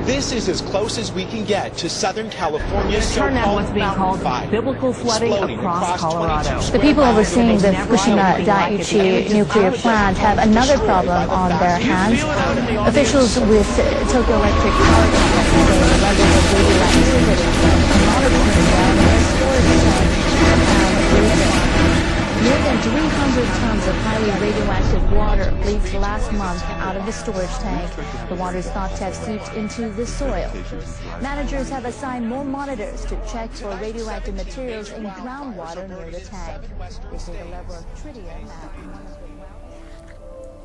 This is as close as we can get to Southern California's so-called what's being called biblical flooding across Colorado. The people overseeing the Fukushima Daiichi nuclear plant have another problem on their hands. Officials with Tokyo Electric Power Company say the level of radioactivity monitoring down their storage tank found more than 300 tons of highly radioactive water leaked last month out of the storage tank. The water is thought to have seeped into the soil. Managers have assigned more monitors to check for radioactive materials in groundwater near the tank. They say the level of tritium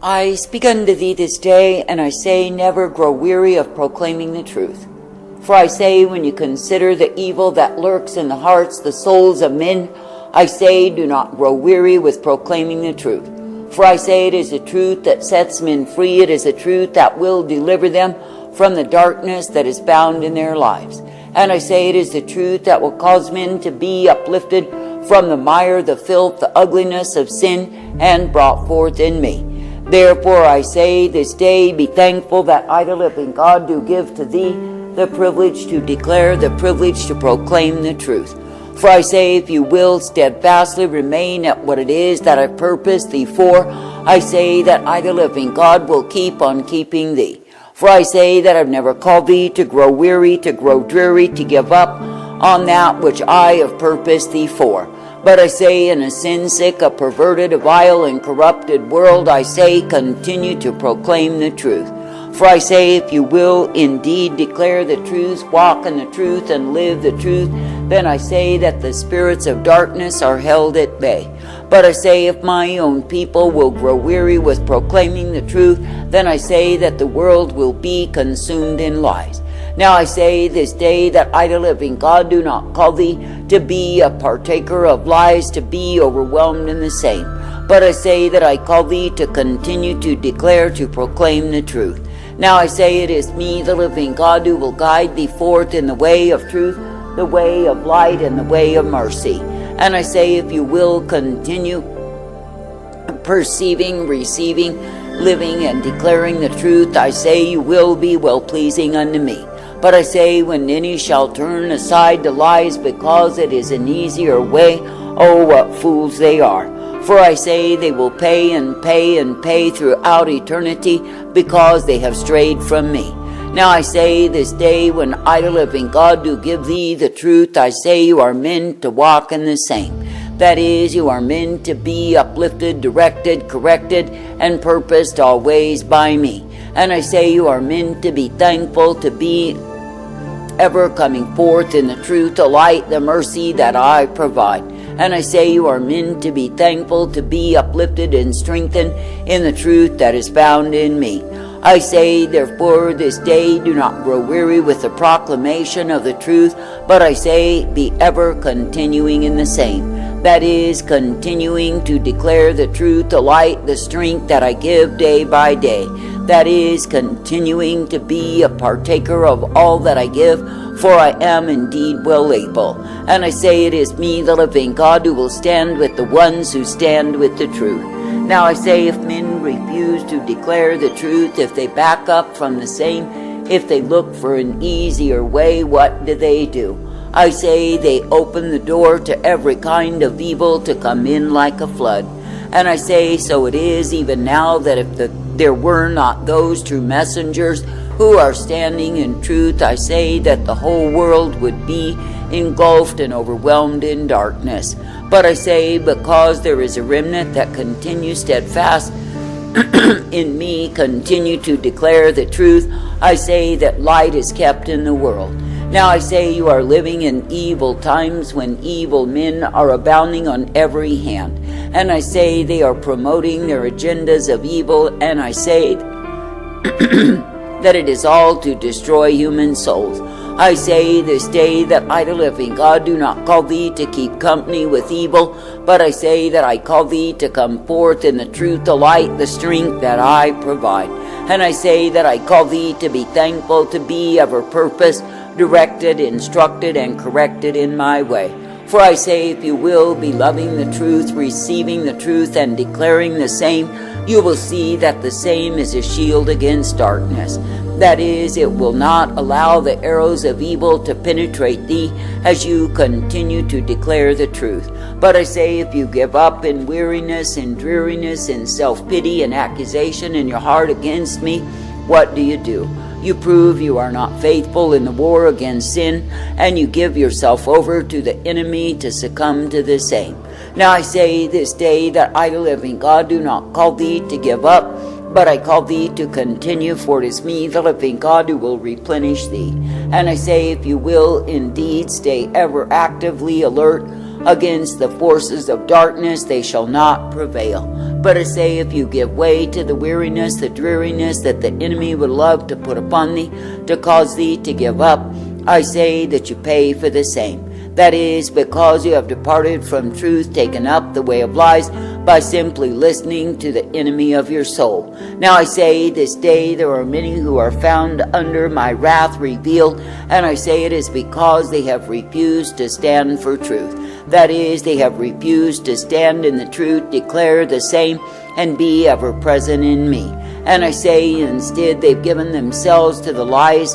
I speak unto thee this day, and I say, never grow weary of proclaiming the truth. For I say, when you consider the evil that lurks in the hearts, the souls of men, I say, do not grow weary with proclaiming the truth. For I say, it is the truth that sets men free. It is the truth that will deliver them from the darkness that is bound in their lives. And I say, it is the truth that will cause men to be uplifted from the mire, the filth, the ugliness of sin, and brought forth in me. Therefore I say this day, be thankful that I, the living God, do give to thee the privilege to declare, the privilege to proclaim the truth. For I say, if you will steadfastly remain at what it is that I purposed thee for, I say that I, the living God, will keep on keeping thee. For I say that I've never called thee to grow weary, to grow dreary, to give up on that which I have purposed thee for. But I say, in a sin-sick, a perverted, a vile, and corrupted world, I say, continue to proclaim the truth. For I say, if you will indeed declare the truth, walk in the truth, and live the truth, then I say that the spirits of darkness are held at bay. But I say, if my own people will grow weary with proclaiming the truth, then I say that the world will be consumed in lies. Now I say this day that I, the living God, do not call thee to be a partaker of lies, to be overwhelmed in the same. But I say that I call thee to continue to declare, to proclaim the truth. Now I say, it is me, the living God, who will guide thee forth in the way of truth, the way of light, and the way of mercy. And I say, if you will continue perceiving, receiving, living, and declaring the truth, I say you will be well-pleasing unto me. But I say, when any shall turn aside to lies because it is an easier way, oh, what fools they are. For I say they will pay and pay and pay throughout eternity because they have strayed from me. Now I say this day, when I, the living God, do give thee the truth, I say you are meant to walk in the same. That is, you are meant to be uplifted, directed, corrected, and purposed always by me. And I say you are meant to be thankful, to be ever coming forth in the truth, the light, the mercy that I provide. And I say you are meant to be thankful, to be uplifted and strengthened in the truth that is found in me. I say, therefore, this day do not grow weary with the proclamation of the truth, but I say, be ever continuing in the same. That is, continuing to declare the truth, the light, the strength that I give day by day. That is, continuing to be a partaker of all that I give, for I am indeed well able. And I say, it is me, the living God, who will stand with the ones who stand with the truth. Now I say, if men refuse to declare the truth, if they back up from the same, if they look for an easier way, what do? I say they open the door to every kind of evil to come in like a flood. And I say, so it is even now, that if there were not those true messengers who are standing in truth, I say that the whole world would be engulfed and overwhelmed in darkness. But I say, because there is a remnant that continues steadfast in me, continue to declare the truth, I say that light is kept in the world. Now I say you are living in evil times, when evil men are abounding on every hand. And I say they are promoting their agendas of evil, and I say that it is all to destroy human souls. I say this day that I, the living God, do not call thee to keep company with evil, but I say that I call thee to come forth in the truth, the light, the strength that I provide. And I say that I call thee to be thankful, to be ever purposed, directed, instructed, and corrected in my way. For I say, if you will be loving the truth, receiving the truth, and declaring the same, you will see that the same is a shield against darkness. That is, it will not allow the arrows of evil to penetrate thee as you continue to declare the truth. But I say, if you give up in weariness and dreariness and self-pity and accusation in your heart against me, what do? You prove you are not faithful in the war against sin, and you give yourself over to the enemy to succumb to the same. Now I say this day that I, the living God, do not call thee to give up, but I call thee to continue, for it is me, the living God, who will replenish thee. And I say, if you will indeed stay ever actively alert against the forces of darkness, they shall not prevail. But I say, if you give way to the weariness, the dreariness that the enemy would love to put upon thee, to cause thee to give up, I say that you pay for the same. That is, because you have departed from truth, taken up the way of lies, by simply listening to the enemy of your soul. Now I say, this day there are many who are found under my wrath revealed, and I say it is because they have refused to stand for truth. That is, they have refused to stand in the truth, declare the same, and be ever present in me. And I say, instead, they've given themselves to the lies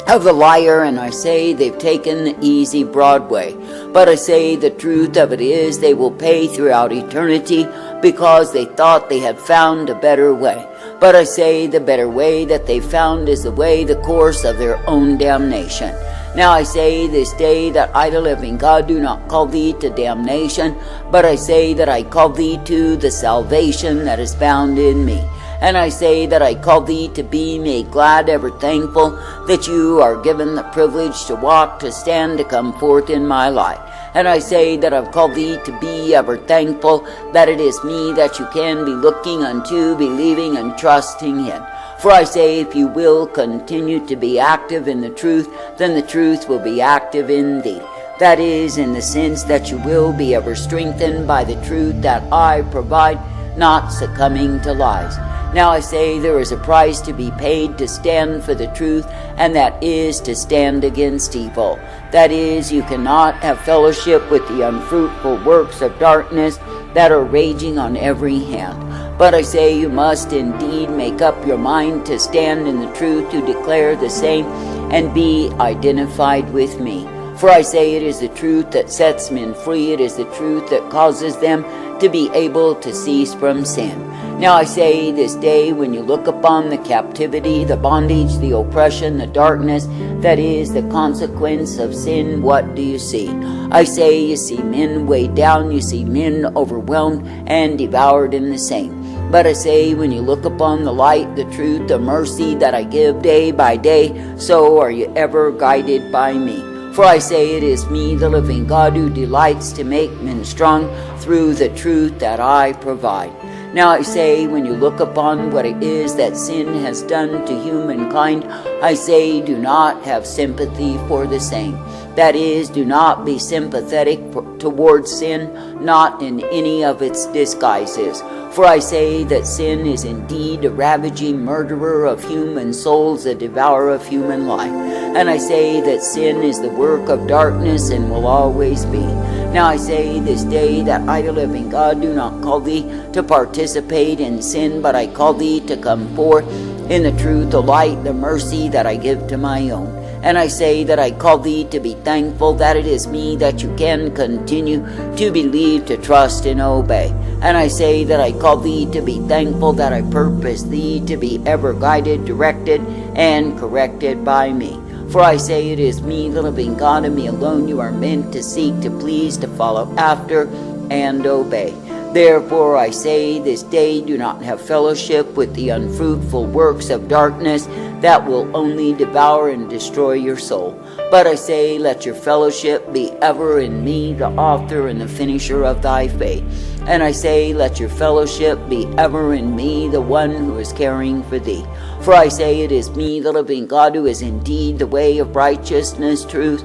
of the liar, and I say they've taken the easy broad way. But I say the truth of it is they will pay throughout eternity, because they thought they had found a better way. But I say the better way that they found is the way, the course of their own damnation. Now I say this day that I, the living God, do not call thee to damnation, but I say that I call thee to the salvation that is found in me. And I say that I call thee to be made glad, ever thankful, that you are given the privilege to walk, to stand, to come forth in my light. And I say that I've called thee to be ever thankful that it is me that you can be looking unto, believing and trusting in. For I say, if you will continue to be active in the truth, then the truth will be active in thee. That is, in the sense that you will be ever strengthened by the truth that I provide, not succumbing to lies. Now I say there is a price to be paid to stand for the truth, and that is to stand against evil. That is, you cannot have fellowship with the unfruitful works of darkness that are raging on every hand. But I say you must indeed make up your mind to stand in the truth, to declare the same, and be identified with me. For I say it is the truth that sets men free, it is the truth that causes them to be able to cease from sin. Now I say this day, when you look upon the captivity, the bondage, the oppression, the darkness, that is the consequence of sin, what do you see? I say you see men weighed down, you see men overwhelmed and devoured in the same. But I say, when you look upon the light, the truth, the mercy that I give day by day, so are you ever guided by me. For I say it is me, the living God, who delights to make men strong through the truth that I provide. Now I say, when you look upon what it is that sin has done to humankind, I say, do not have sympathy for the same. That is, do not be sympathetic towards sin, not in any of its disguises. For I say that sin is indeed a ravaging murderer of human souls, a devourer of human life. And I say that sin is the work of darkness and will always be. Now I say this day that I, the living God, do not call thee to participate in sin, but I call thee to come forth in the truth, the light, the mercy that I give to my own. And I say that I call thee to be thankful that it is me that you can continue to believe, to trust, and obey. And I say that I call thee to be thankful that I purpose thee to be ever guided, directed, and corrected by me. For I say it is me, the living God, and me alone you are meant to seek, to please, to follow after, and obey. Therefore I say this day, do not have fellowship with the unfruitful works of darkness that will only devour and destroy your soul. But I say, let your fellowship be ever in me, the author and the finisher of thy faith. And I say, let your fellowship be ever in me, the one who is caring for thee. For I say it is me, the living God, who is indeed the way of righteousness, truth,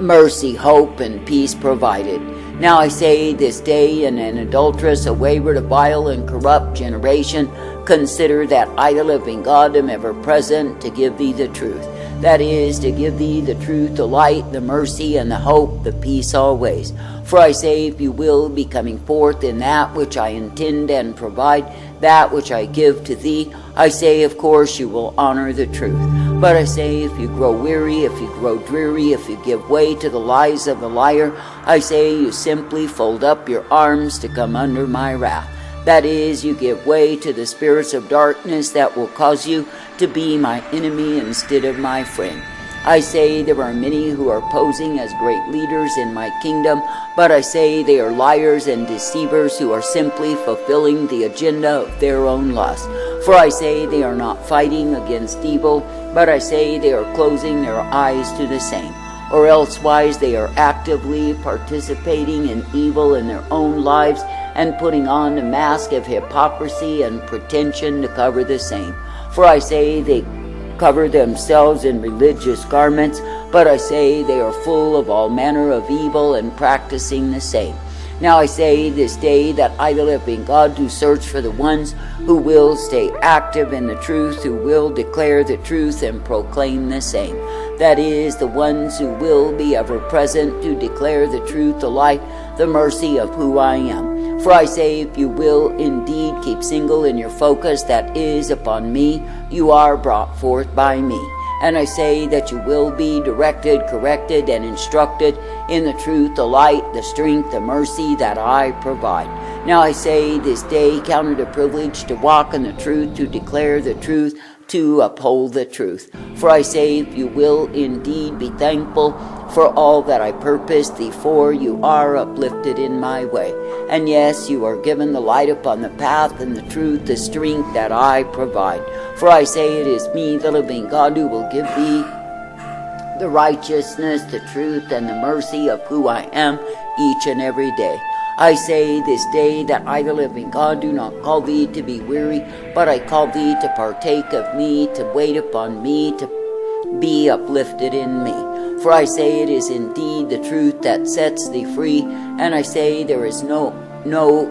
mercy, hope, and peace provided. Now I say this day, in an adulterous, a wayward, a vile, and corrupt generation, consider that I, the living God, am ever present to give thee the truth. that is, to give thee the truth, the light, the mercy, and the hope, the peace always. For I say, if you will be coming forth in that which I intend and provide, that which I give to thee, I say, of course, you will honor the truth. But I say, if you grow weary, if you grow dreary, if you give way to the lies of the liar, I say, you simply fold up your arms to come under my wrath. That is, you give way to the spirits of darkness that will cause you to be my enemy instead of my friend. I say there are many who are posing as great leaders in my kingdom, but I say they are liars and deceivers who are simply fulfilling the agenda of their own lust. For I say they are not fighting against evil, but I say they are closing their eyes to the same. Or elsewise they are actively participating in evil in their own lives and putting on a mask of hypocrisy and pretension to cover the same. For I say they cover themselves in religious garments, but I say they are full of all manner of evil and practicing the same. Now I say this day that I, the living God, do search for the ones who will stay active in the truth, who will declare the truth and proclaim the same. That is, the ones who will be ever present to declare the truth, the light, the mercy of who I am. For I say, if you will indeed keep single in your focus that is upon me, you are brought forth by me. And I say that you will be directed, corrected, and instructed in the truth, the light, the strength, the mercy that I provide. Now I say this day count it a privilege to walk in the truth, to declare the truth, to uphold the truth. For I say, if you will indeed be thankful for all that I purposed thee for, you are uplifted in my way. And yes, you are given the light upon the path and the truth, the strength that I provide. For I say it is me, the living God, who will give thee the righteousness, the truth, and the mercy of who I am each and every day. I say this day that I, the living God, do not call thee to be weary, but I call thee to partake of me, to wait upon me, to be uplifted in me. For I say it is indeed the truth that sets thee free, and I say there is no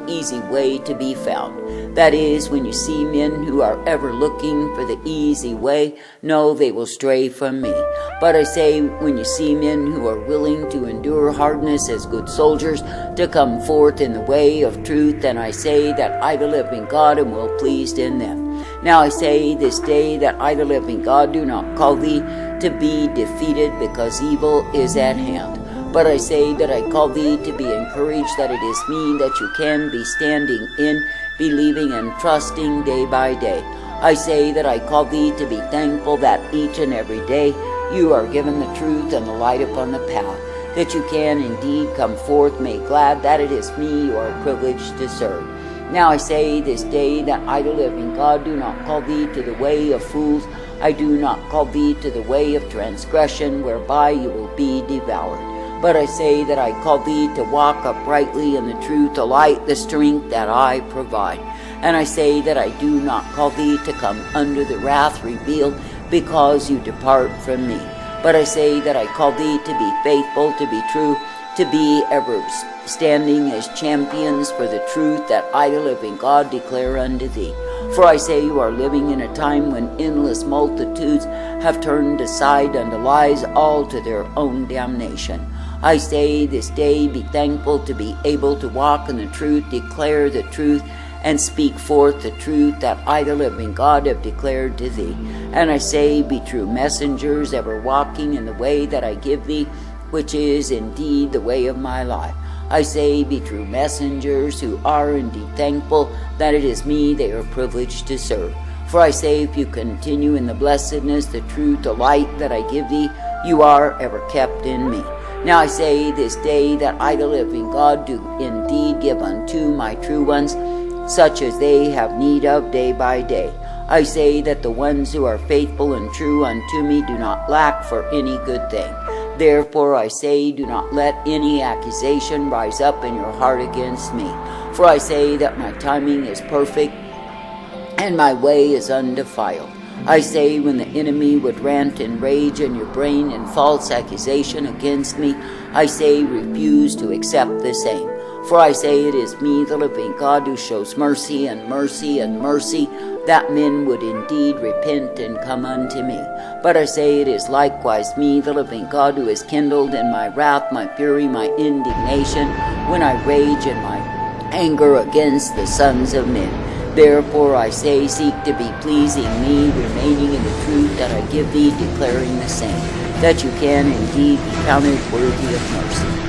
easy way to be found. That is, when you see men who are ever looking for the easy way, no, they will stray from me. But I say, when you see men who are willing to endure hardness as good soldiers, to come forth in the way of truth, then I say that I, the living God, am well pleased in them. Now I say this day that I, the living God, do not call thee to be defeated because evil is at hand. But I say that I call thee to be encouraged that it is me that you can be standing in, believing and trusting day by day. I say that I call thee to be thankful that each and every day you are given the truth and the light upon the path, that you can indeed come forth made glad that it is me you are privileged to serve. Now I say this day that I, the living God, do not call thee to the way of fools. I do not call thee to the way of transgression, whereby you will be devoured. But I say that I call thee to walk uprightly in the truth, the light, the strength that I provide. And I say that I do not call thee to come under the wrath revealed because you depart from me. But I say that I call thee to be faithful, to be true, to be ever standing as champions for the truth that I, the living God, declare unto thee. For I say you are living in a time when endless multitudes have turned aside unto lies, all to their own damnation. I say this day be thankful to be able to walk in the truth, declare the truth, and speak forth the truth that I, the living God, have declared to thee. And I say, be true messengers, ever walking in the way that I give thee, which is indeed the way of my life. I say, be true messengers who are indeed thankful that it is me they are privileged to serve. For I say, if you continue in the blessedness, the truth, the light that I give thee, you are ever kept in me. Now I say this day that I, the living God, do indeed give unto my true ones such as they have need of day by day. I say that the ones who are faithful and true unto me do not lack for any good thing. Therefore I say, do not let any accusation rise up in your heart against me. For I say that my timing is perfect and my way is undefiled. I say, when the enemy would rant and rage in your brain in false accusation against me, I say, refuse to accept the same. For I say it is me, the living God, who shows mercy and mercy and mercy, that men would indeed repent and come unto me. But I say it is likewise me, the living God, who is kindled in my wrath, my fury, my indignation, when I rage in my anger against the sons of men. Therefore I say, seek to be pleasing me, remaining in the truth that I give thee, declaring the same, that you can indeed be counted worthy of mercy.